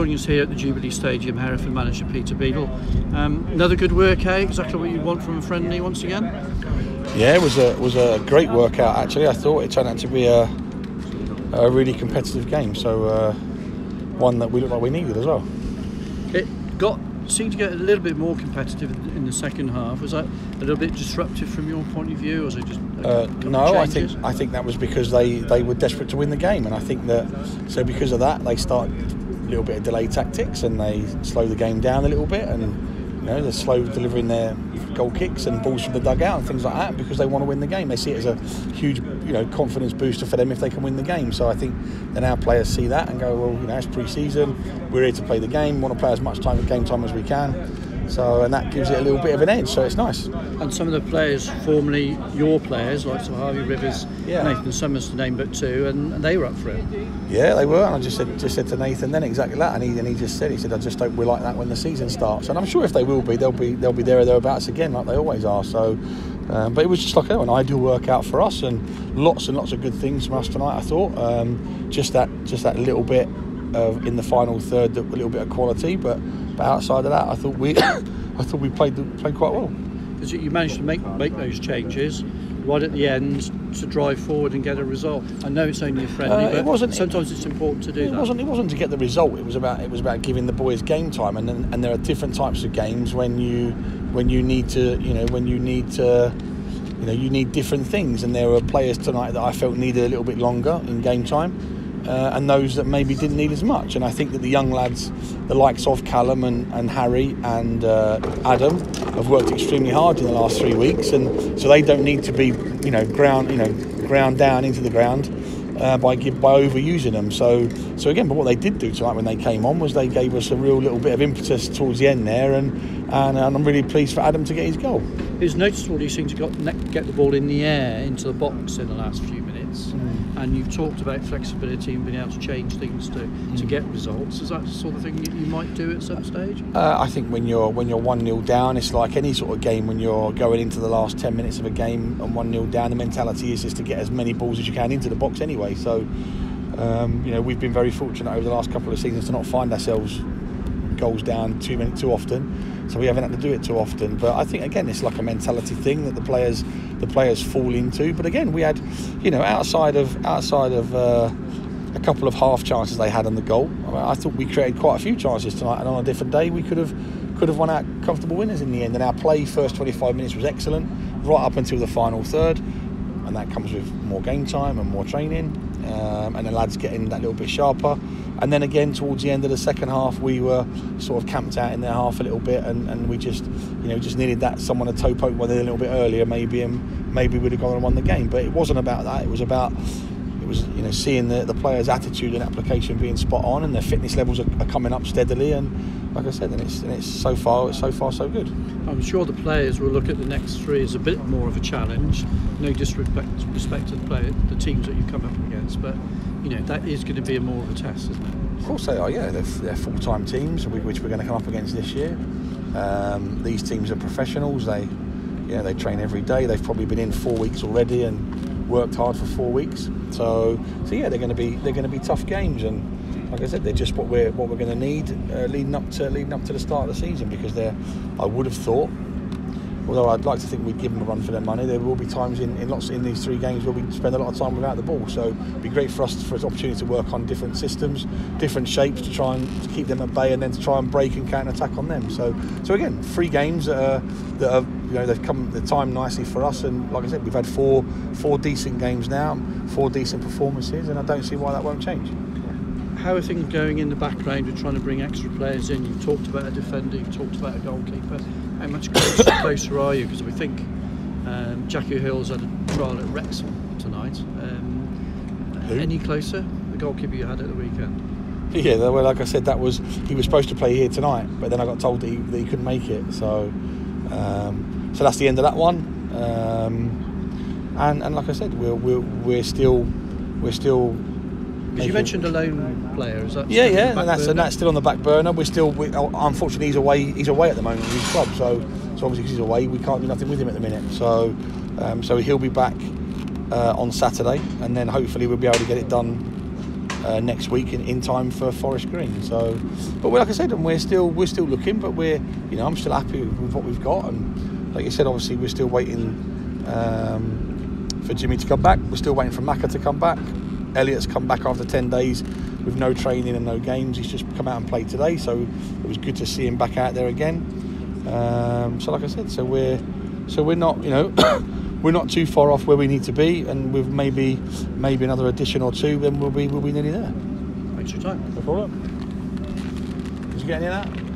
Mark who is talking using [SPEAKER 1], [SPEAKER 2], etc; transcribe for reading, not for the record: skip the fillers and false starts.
[SPEAKER 1] Joining us here at the Jubilee Stadium, Hereford manager Peter Beadle. Another good workout, exactly what you want from a friendly once again?
[SPEAKER 2] Yeah, it was a great workout actually. I thought it turned out to be a really competitive game, so one that we looked like we needed as well.
[SPEAKER 1] It seemed to get a little bit more competitive in the second half. Was that a little bit disruptive from your point of view, or was it just
[SPEAKER 2] no? I think that was because they were desperate to win the game, and I think that because of that they started a little bit of delay tactics and they slowed the game down a little bit, and they're slow delivering their goal kicks and balls from the dugout and things like that because they want to win the game. They see it as a huge confidence booster for them if they can win the game. So I think then our players see that and go, well, it's pre-season, we're here to play the game, want to play as much game time as we can. So, and that gives it a little bit of an edge, so it's nice.
[SPEAKER 1] And some of the players, formerly your players, like Harvey Rivers, Nathan Summers to name but two, and they were up for it.
[SPEAKER 2] Yeah, they were, and I just said to Nathan then exactly that, and he just said, I just hope we're like that when the season starts. And I'm sure if they will be, they'll be there or thereabouts again, like they always are. So, but it was just like an ideal workout for us, and lots of good things from us tonight. I thought just that little bit of in the final third, a little bit of quality, but outside of that, I thought we played quite well.
[SPEAKER 1] Because you managed to make those changes right at the end to drive forward and get a result. I know it's only a friendly, but sometimes it's important to do that.
[SPEAKER 2] It wasn't to get the result. It was about giving the boys game time, and there are different types of games when you need different things, and there were players tonight that I felt needed a little bit longer in game time. And those that maybe didn't need as much. And I think that the young lads, the likes of Callum and Harry and Adam, have worked extremely hard in the last 3 weeks, and so they don't need to be ground down into the ground by overusing them. So again, but what they did do tonight when they came on was they gave us a real little bit of impetus towards the end there, and I'm really pleased for Adam to get his goal.
[SPEAKER 1] It was noticeable he seemed to get the ball in the air into the box in the last few minutes. And you've talked about flexibility and being able to change things to get results. Is that the sort of thing you might do at some stage?
[SPEAKER 2] I think when you're 1-0 down, it's like any sort of game. When you're going into the last 10 minutes of a game and 1-0 down, the mentality is just to get as many balls as you can into the box anyway. So we've been very fortunate over the last couple of seasons to not find ourselves goals down too often, so we haven't had to do it too often. But I think again it's like a mentality thing that the players fall into. But again, we had outside of a couple of half chances they had on the goal, I thought we created quite a few chances tonight, and on a different day we could have won out comfortable winners in the end. And our play first 25 minutes was excellent right up until the final third, and that comes with more game time and more training, and the lads getting that little bit sharper. And then again towards the end of the second half, we were sort of camped out in their half a little bit, and we just needed that someone to toe poke one a little bit earlier maybe, and maybe we'd have gone and won the game. But it wasn't about that. It was seeing the players' attitude and application being spot on, and their fitness levels are coming up steadily. And like I said, and it's so far so good.
[SPEAKER 1] I'm sure the players will look at the next three as a bit more of a challenge. No disrespect to the teams that you've come up against, but that is going to be more of a test, isn't it?
[SPEAKER 2] Of course they are. Yeah, they're full-time teams which we're going to come up against this year. These teams are professionals. They train every day. They've probably been in 4 weeks already and worked hard for 4 weeks. So yeah, they're going to be tough games, and like I said, they're just what we're going to need leading up to the start of the season, because I would have thought, although I'd like to think we'd give them a run for their money, there will be times in these 3 games where we spend a lot of time without the ball. So it'd be great for us for an opportunity to work on different systems, different shapes, to try and keep them at bay, and then to try and break and counter attack on them. So again, 3 games that are they've come the time nicely for us, and like I said, we've had four decent games now, 4 decent performances, and I don't see why that won't change.
[SPEAKER 1] How are things going in the background with trying to bring extra players in? You've talked about a defender, you've talked about a goalkeeper. How much closer are you? Because we think Jackie Hill's had a trial at Wrexham tonight. Any closer? The goalkeeper you had at the weekend?
[SPEAKER 2] Yeah, well, like I said, he was supposed to play here tonight, but then I got told that he couldn't make it. So that's the end of that one. And like I said, we're still.
[SPEAKER 1] Because you mentioned a lone player, is that?
[SPEAKER 2] Yeah, and that's still on the back burner. Unfortunately, he's away at the moment with his club. So obviously, because he's away, we can't do nothing with him at the minute. So he'll be back on Saturday, and then hopefully we'll be able to get it done next week in time for Forest Green. So, but like I said, and we're still looking, but I'm still happy with what we've got, and like you said, obviously we're still waiting for Jimmy to come back. We're still waiting for Macca to come back. Elliot's come back after 10 days with no training and no games. He's just come out and played today, so it was good to see him back out there again. So like I said, so we're not, we're not too far off where we need to be, and with maybe another addition or two, then we'll be nearly there.
[SPEAKER 1] Thanks for your time.
[SPEAKER 2] No problem. Did you get any of that?